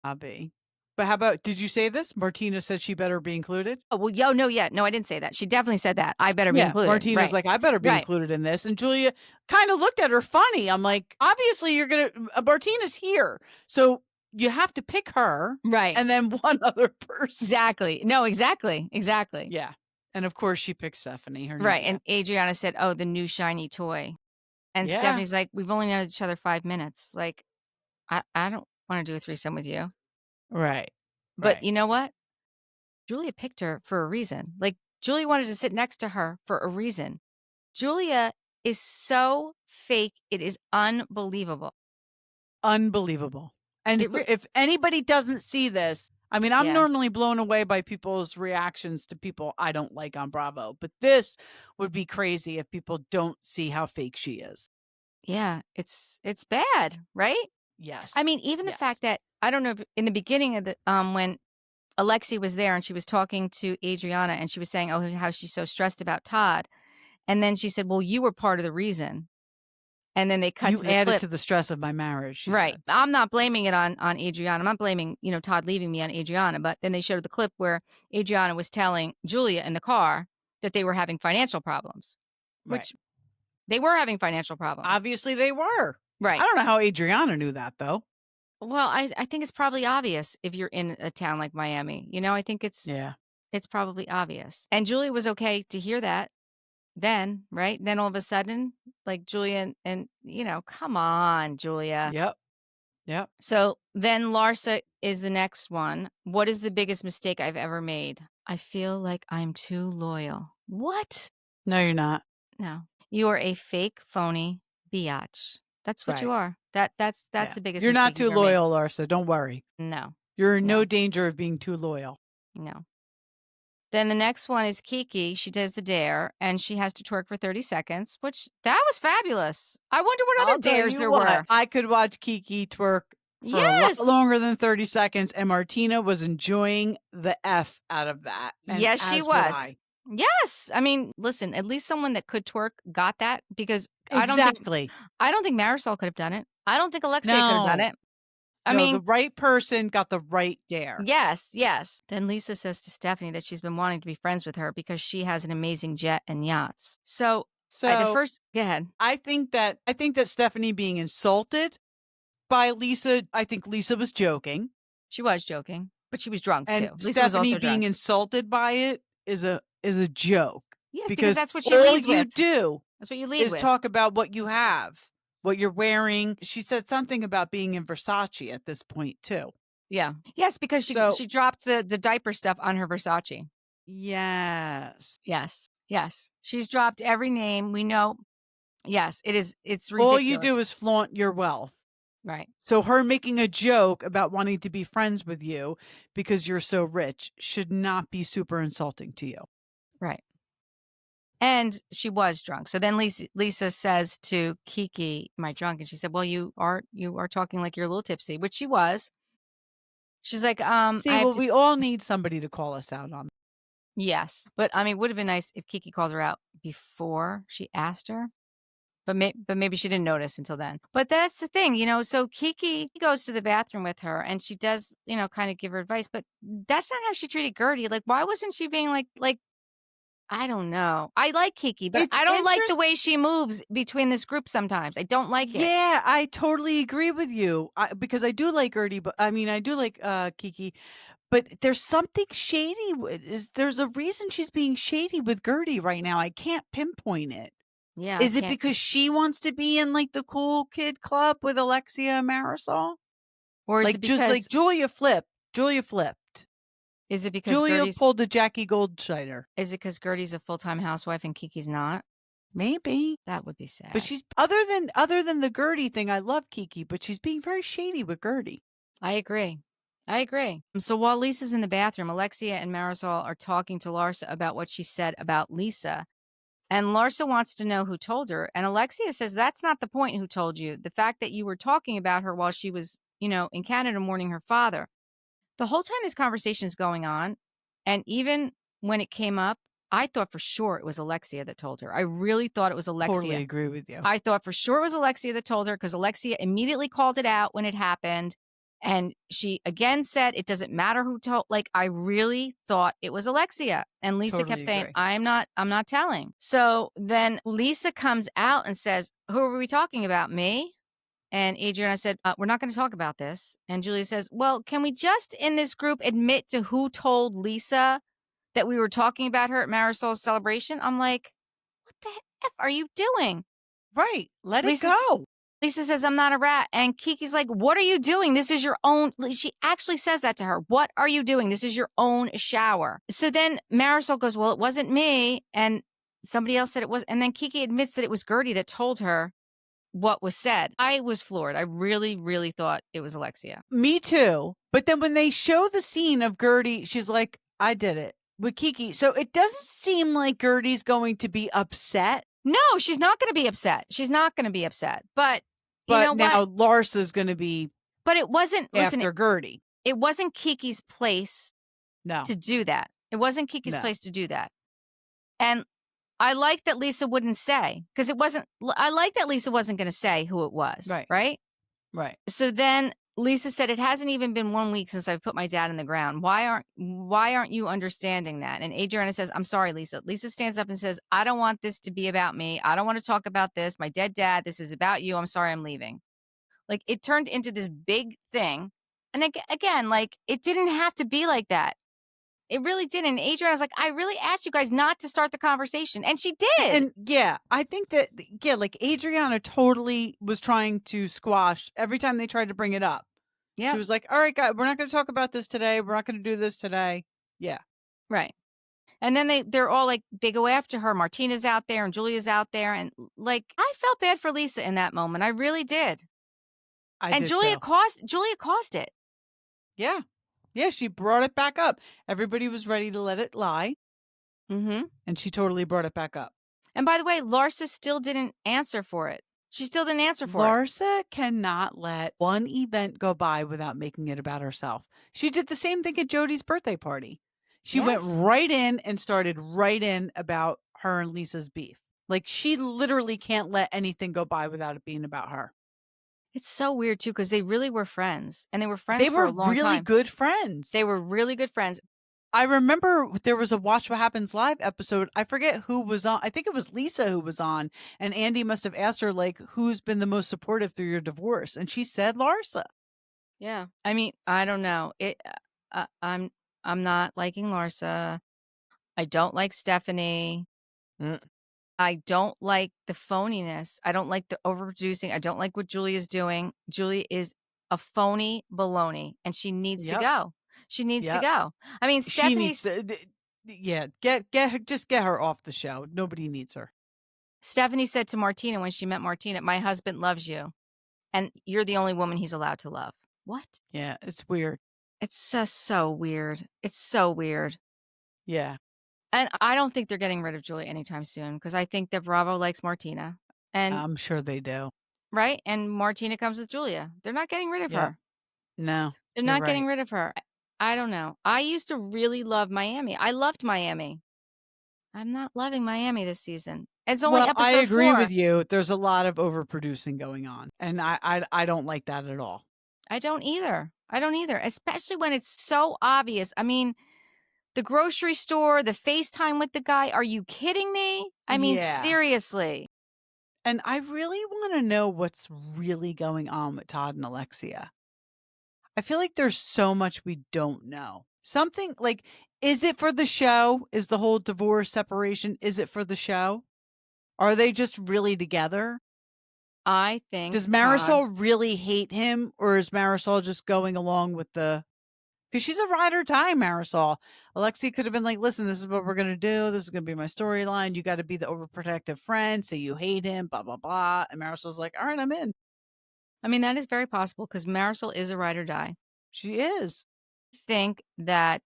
I'll be. But how about, did you say this? Martina said she better be included. Oh, well, no, I didn't say that. She definitely said that. I better be included. Martina's right. like, I better be Right. included in this. And Julia kind of looked at her funny. I'm like, obviously you're going to, Martina's here. So you have to pick her. Right. And then one other person. Exactly. No, exactly. Yeah. And of course she picked Stephanie. Her Right. new And Adriana said, oh, the new shiny toy. And Yeah. Stephanie's like, we've only known each other 5 minutes. Like, I don't want to do a threesome with you. Right. But you know what? Julia picked her for a reason. Like, Julia wanted to sit next to her for a reason. Julia is so fake. It is unbelievable. Unbelievable. And if anybody doesn't see this, I mean, I'm normally blown away by people's reactions to people I don't like on Bravo, but this would be crazy if people don't see how fake she is. Yeah, it's bad, right? Yes. I mean, even the fact that, I don't know if in the beginning of the when Alexia was there and she was talking to Adriana and she was saying, oh, how she's so stressed about Todd. And then she said, well, you were part of the reason. And then they cut to the clip. You added to the stress of my marriage, she right. said. I'm not blaming it on Adriana. I'm not blaming, Todd leaving me on Adriana. But then they showed the clip where Adriana was telling Julia in the car that they were having financial problems, which they were having financial problems. Obviously they were. Right. I don't know how Adriana knew that, though. Well, I think it's probably obvious if you're in a town like Miami. I think it's probably obvious. And Julia was okay to hear that then, right? Then all of a sudden, like Julia and come on, Julia. Yep. So then Larsa is the next one. What is the biggest mistake I've ever made? I feel like I'm too loyal. What? No, you're not. No. You are a fake, phony biatch. That's what you are. That's the biggest You're mistake not too you've ever loyal, Larsa. Don't worry. made. No. You're in no danger of being too loyal. No. Then the next one is Kiki. She does the dare, and she has to twerk for 30 seconds, which that was fabulous. I wonder what other dares there were. I could watch Kiki twerk for a lot longer than 30 seconds, and Martina was enjoying the F out of that. Yes, she was. Yes. I mean, listen, at least someone that could twerk got that because I don't think Marysol could have done it. I don't think Alexia could have done it. I mean, the right person got the right dare. Yes. Then Lisa says to Stephanie that she's been wanting to be friends with her because she has an amazing jet and yachts. So go ahead. I think that Stephanie being insulted by Lisa, I think Lisa was joking. She was joking, but she was drunk and too. Lisa Stephanie was also being drunk. Insulted by it is a joke. Yes, because that's what she leads with. That's what you lead with. Is talk about what you have. What you're wearing. She said something about being in Versace at this point, too. Yeah. Yes, because she dropped the diaper stuff on her Versace. Yes. She's dropped every name. We know. Yes, it's ridiculous. All you do is flaunt your wealth. Right. So her making a joke about wanting to be friends with you because you're so rich should not be super insulting to you. Right. And she was drunk. So then Lisa says to Kiki, am I drunk? And she said, well, you are talking like you're a little tipsy, which she was. She's like, we all need somebody to call us out on. Yes. But I mean, it would have been nice if Kiki called her out before she asked her. But maybe she didn't notice until then. But that's the thing, so Kiki goes to the bathroom with her and she does, kind of give her advice. But that's not how she treated Guerdy. Like, why wasn't she being like, I don't know. I like Kiki, but I don't like the way she moves between this group sometimes. I don't like it. Yeah, I totally agree with you. Because I do like Guerdy, but I mean, I do like Kiki. But there's something shady. There's a reason she's being shady with Guerdy right now. I can't pinpoint it. Yeah. Is it because she wants to be in like the cool kid club with Alexia and Marysol? Or is it because just like Julia flipped? Is it because Julia pulled the Jackie Goldschneider? Is it because Guerdy's a full-time housewife and Kiki's not? Maybe. That would be sad. But she's other than the Guerdy thing, I love Kiki, but she's being very shady with Guerdy. I agree. So while Lisa's in the bathroom, Alexia and Marysol are talking to Larsa about what she said about Lisa. And Larsa wants to know who told her. And Alexia says, that's not the point, who told you. The fact that you were talking about her while she was, in Canada mourning her father. The whole time this conversation is going on, and even when it came up, I thought for sure it was Alexia that told her. I really thought it was Alexia. Totally agree with you. I thought for sure it was Alexia that told her, because Alexia immediately called it out when it happened. And she again said, it doesn't matter who told. Like, I really thought it was Alexia. And Lisa Totally kept saying, agree. I'm not telling. So then Lisa comes out and says, who are we talking about? Me? And Adriana said, we're not going to talk about this. And Julia says, well, can we just in this group admit to who told Lisa that we were talking about her at Marysol's celebration? I'm like, what the F are you doing? Right. Let it go. Lisa says, I'm not a rat. And Kiki's like, what are you doing? This is your own. She actually says that to her. What are you doing? This is your own shower. So then Marysol goes, well, it wasn't me. And somebody else said it was. And then Kiki admits that it was Guerdy that told her what was said. I was floored. I really, really thought it was Alexia. Me too. But then when they show the scene of Guerdy, she's like, I did it with Kiki. So it doesn't seem like Gertie's going to be upset. No, she's not going to be upset. She's not going to be upset. But you know now what? Larsa's going to be. But it wasn't. After Guerdy. It wasn't Kiki's place. No. To do that. It wasn't Kiki's place to do that. And I like that Lisa wouldn't say, because it wasn't. I like that Lisa wasn't going to say who it was. Right. Right. Right. So then Lisa said, it hasn't even been 1 week since I put my dad in the ground. Why aren't you understanding that? And Adriana says, I'm sorry, Lisa. Lisa stands up and says, I don't want this to be about me. I don't want to talk about this. My dead dad. This is about you. I'm sorry, I'm leaving. Like, it turned into this big thing. And again, like, it didn't have to be like that. It really didn't. Adriana was like, I really asked you guys not to start the conversation. And she did. And yeah, I think that, like Adriana totally was trying to squash every time they tried to bring it up. Yeah. She was like, all right, guys, we're not going to talk about this today. We're not going to do this today. Yeah. Right. And then they're all like, they go after her. Martina's out there and Julia's out there. And like, I felt bad for Lisa in that moment. I really did. Julia caused it. Yeah. Yeah, she brought it back up. Everybody was ready to let it lie. Mm-hmm. And she totally brought it back up. And by the way, Larsa still didn't answer for it. She still didn't answer for it. Larsa cannot let one event go by without making it about herself. She did the same thing at Jody's birthday party. She went right in and started right in about her and Lisa's beef. Like, she literally can't let anything go by without it being about her. It's so weird, too, because they really were friends. And they were friends for a long time. They were really good friends. They were really good friends. I remember there was a Watch What Happens Live episode. I forget who was on. I think it was Lisa who was on. And Andy must have asked her, like, who's been the most supportive through your divorce? And she said Larsa. Yeah. I mean, I don't know. I'm not liking Larsa. I don't like Stephanie. I don't like the phoniness. I don't like the overproducing. I don't like what Julia's doing. Julia is a phony baloney, and she needs to go. She needs to go. I mean, Stephanie. Just get her off the show. Nobody needs her. Stephanie said to Martina when she met Martina, my husband loves you, and you're the only woman he's allowed to love. What? Yeah, it's weird. It's just so weird. It's so weird. Yeah. And I don't think they're getting rid of Julia anytime soon, because I think that Bravo likes Martina. And I'm sure they do. Right? And Martina comes with Julia. They're not getting rid of her. No. They're not getting rid of her. I don't know. I used to really love Miami. I loved Miami. I'm not loving Miami this season. It's only episode 4. I agree with you. There's a lot of overproducing going on. And I don't like that at all. I don't either. Especially when it's so obvious. I mean, the grocery store, the FaceTime with the guy. Are you kidding me? I mean, seriously. And I really want to know what's really going on with Todd and Alexia. I feel like there's so much we don't know. Something like, is it for the show? Is the whole divorce separation, is it for the show? Are they just really together? I think. Does Marysol really hate him, or is Marysol just going along with the... Because she's a ride or die, Marysol. Alexia could have been like, listen, this is what we're going to do. This is going to be my storyline. You got to be the overprotective friend. Say you hate him, blah, blah, blah. And Marysol's like, all right, I'm in. I mean, that is very possible, because Marysol is a ride or die. She is. I think that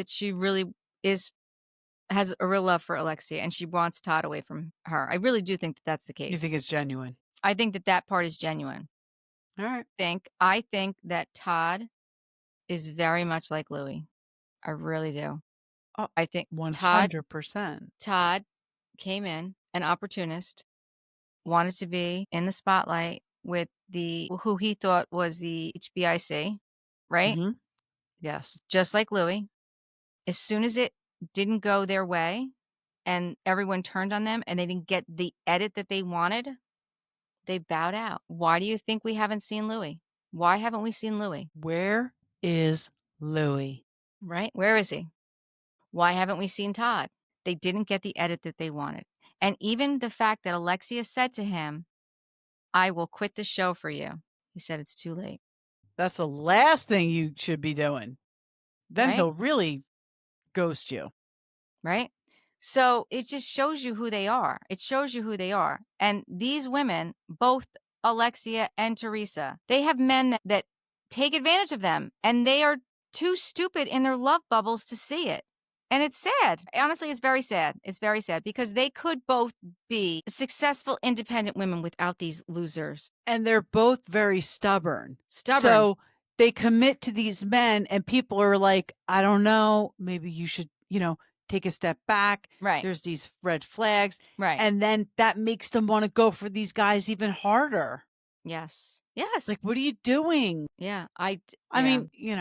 she really is has a real love for Alexia, and she wants Todd away from her. I really do think that that's the case. You think it's genuine? I think that that part is genuine. All right. I think that Todd is very much like Louis. I really do. Oh, I think 100%. Todd came in, an opportunist, wanted to be in the spotlight with who he thought was the HBIC, right? Mhm. Yes. Just like Louis. As soon as it didn't go their way and everyone turned on them and they didn't get the edit that they wanted, they bowed out. Why do you think we haven't seen Louis? Why haven't we seen Louis? Where is Louis? Right? Where is he? Why haven't we seen Todd? They didn't get the edit that they wanted. And even the fact that Alexia said to him, I will quit the show for you. He said it's too late. That's the last thing you should be doing. Then Right? he'll really ghost you. Right? So it just shows you who they are. It shows you who they are. And these women, both Alexia and Teresa, they have men that take advantage of them, and they are too stupid in their love bubbles to see it. And it's sad. Honestly, it's very sad. It's very sad because they could both be successful, independent women without these losers. And they're both very stubborn. Stubborn. So they commit to these men, and people are like, I don't know, maybe you should, take a step back. Right. There's these red flags. Right. And then that makes them want to go for these guys even harder. Yes. Yes. Like, what are you doing? Yeah. I mean, I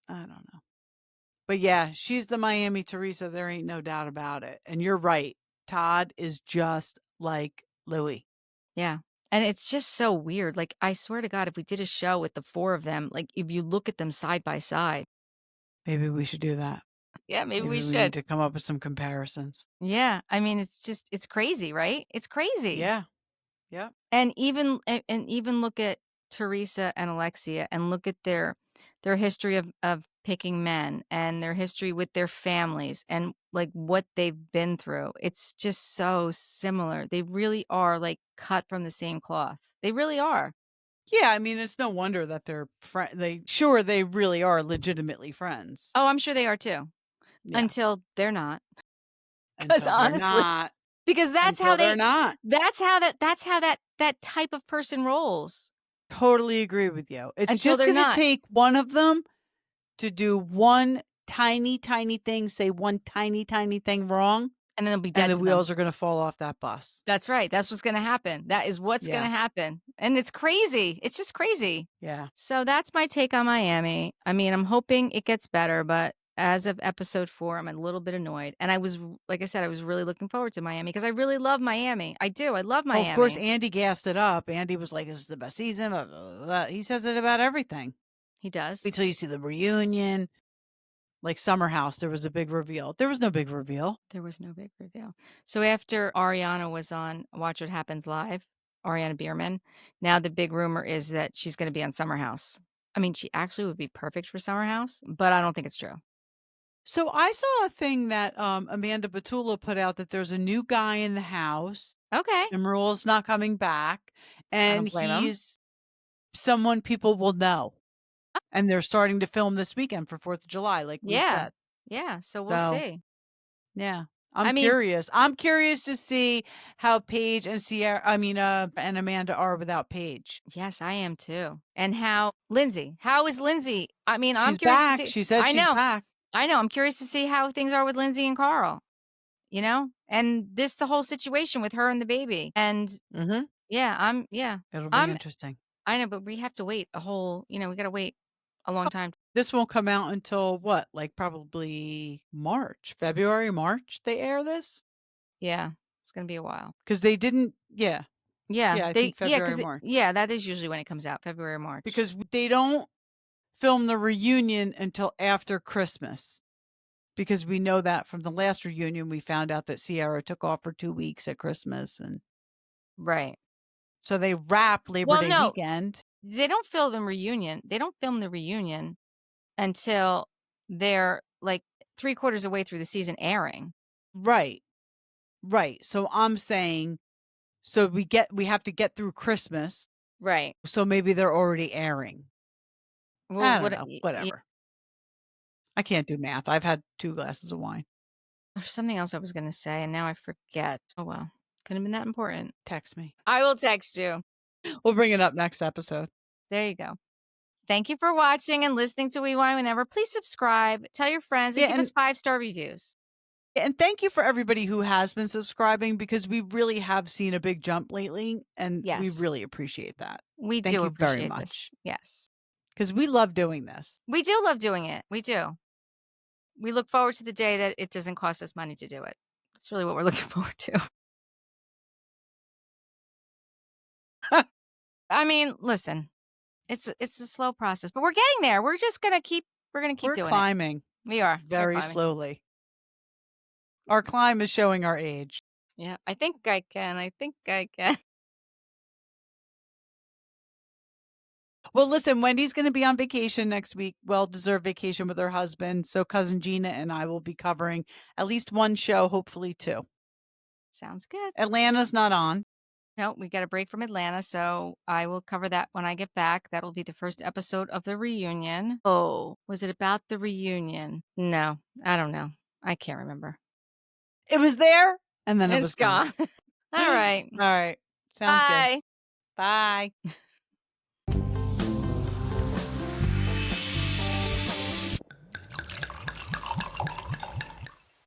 don't know. But yeah, she's the Miami Teresa. There ain't no doubt about it. And you're right. Todd is just like Louis. Yeah. And it's just so weird. Like, I swear to God, if we did a show with the four of them, like, if you look at them side by side. Maybe we should do that. Yeah, maybe we We should. need to come up with some comparisons. Yeah. I mean, it's crazy, right? It's crazy. Yeah. Yeah. And even look at Teresa and Alexia and look at their history of picking men and their history with their families and like what they've been through. It's just so similar. They really are like cut from the same cloth. They really are. Yeah, I mean, it's no wonder that they're they really are legitimately friends. Oh, I'm sure they are too. Yeah. Until they're not. Because honestly, because that's how they're not. That's how that type of person rolls. Totally agree with you. It's Until just they're going to not. take one of them to do one tiny, tiny thing, say one tiny, tiny thing wrong, and then they'll be dead. And the to wheels them. are going to fall off that bus. That's right. That's what's going to happen. That is what's going to happen. And it's crazy. It's just crazy. Yeah. So that's my take on Miami. I mean, I'm hoping it gets better, but as of episode 4, I'm a little bit annoyed. And I was, like I said, I was really looking forward to Miami because I really love Miami. I do. I love Miami. Oh, of course, Andy gassed it up. Andy was like, this is the best season. Blah, blah, blah, blah. He says it about everything. He does. Wait till you see the reunion. Like Summer House, there was a big reveal. There was no big reveal. There was no big reveal. So after Ariana was on Watch What Happens Live, Ariana Bierman, now the big rumor is that she's going to be on Summer House. I mean, she actually would be perfect for Summer House, but I don't think it's true. So I saw a thing that Amanda Batula put out that there's a new guy in the house. Okay. Emerald's not coming back. And he's someone people will know. And they're starting to film this weekend for 4th of July, like we said. Yeah. So we'll see. Yeah. I'm curious. I'm curious to see how Paige and and Amanda are without Paige. Yes, I am too. And how is Lindsay? I mean, I'm curious back. To see. She said she's back. I know. I'm curious to see how things are with Lindsay and Carl, and the whole situation with her and the baby. And it'll be interesting. I know, but we have to wait we got to wait a long time. This won't come out until what? Like probably February, March they air this? Yeah. It's going to be a while. Because they didn't, Yeah, I think February, March. That is usually when it comes out, February, March. Because they don't film the reunion until after Christmas. Because we know that from the last reunion, we found out that Sierra took off for 2 weeks at Christmas. Right. So they wrap Labor Day weekend. They don't film the reunion. They don't film the reunion until they're like 3/4 away through the season airing. Right. So I'm saying, we have to get through Christmas. Right. So maybe they're already airing. Well, I don't know. Whatever. I can't do math. I've had 2 glasses of wine. There's something else I was going to say, and now I forget. Oh, well. Couldn't have been that important. Text me. I will text you. We'll bring it up next episode. There you go. Thank you for watching and listening to We Wine Whenever. Please subscribe, tell your friends, and give us 5-star reviews. And thank you for everybody who has been subscribing, because we really have seen a big jump lately, and we really appreciate that. We Thank do you appreciate very much. this. Yes. Because we love doing this. We do love doing it. We do. We look forward to the day that it doesn't cost us money to do it. That's really what we're looking forward to. I mean, listen, it's a slow process, but we're getting there. We're just going to keep, we're doing climbing. it. We are. Very slowly. Our climb is showing our age. Yeah, I think I can. Well, listen, Wendy's going to be on vacation next week, well-deserved vacation with her husband. So Cousin Gina and I will be covering at least one show, hopefully 2. Sounds good. Atlanta's not on. No, we got a break from Atlanta, so I will cover that when I get back. That'll be the first episode of the reunion. Oh, was it about the reunion? No, I don't know. I can't remember. It was there, and then it was gone. All right. All right. Sounds good. Bye. Bye.